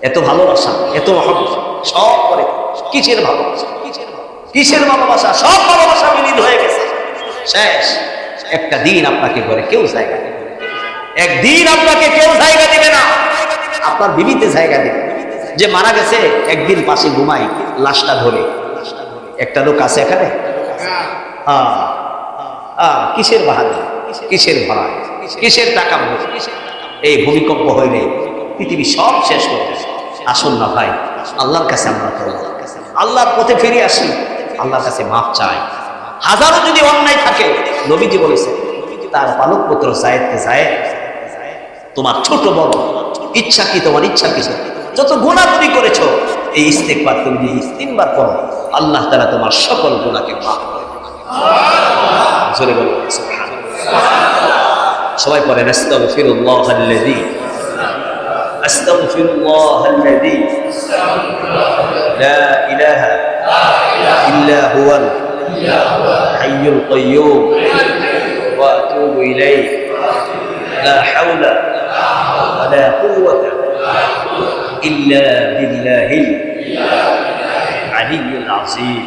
এত ভালোবাসা, এত মহব্বত, সব করে কিসের ভালোবাসা, কিসের ভালোবাসা? সব ভালোবাসা বিলীন হয়ে গেছে, শেষ। একটা দিন আপনাকে ঘরে কেউ জায়গা দেবে, একদিন আপনাকে কেউ জায়গা দিবে না। আপনার বিবিতে জায়গা দিবে। যে মারা গেছে একদিন পাশে ঘুমাই লাশটা ধরে, একটা লোক আছে এখানে? কিসের বাহাদুর, কিসের ভরা, কিসের টাকা? এই ভূমিকম্প হইলে পৃথিবী সব শেষ হয়ে যাবে। আসুন না ভাই, আল্লাহর কাছে আমরা আল্লাহর পথে ফিরে আসি, আল্লাহর কাছে মাফ চাই। হাজারো যদি অন্যায় থাকে, নবীজি বলেছেন তার পালক পুত্র জায়েদকে, জায়েদ তোমার ছোট বড় ইচ্ছা কি, তোমার ইচ্ছা কি, যত গুনাহ তুমি করেছো এই ইস্তেগফার তুমি যদি 3 বার করো, আল্লাহ তাআলা তোমার সকল গুনাহকে মাফ করে দেবেন। জোরে বলুন সুবহানাল্লাহ। সবাই পড়েন আস্তাগফিরুল্লাহাল্লাযী, আস্তাগফিরুল্লাহাল্লাযী লা ইলাহা ইল্লা হুয়াল হাইয়ুল কাইয়্যুম ওয়া আতুবু ইলাইহি লা হাওলা ওয়ালা কুওয়াতা ইল্লা বিল্লাহিল আলিয়্যিল আযীম।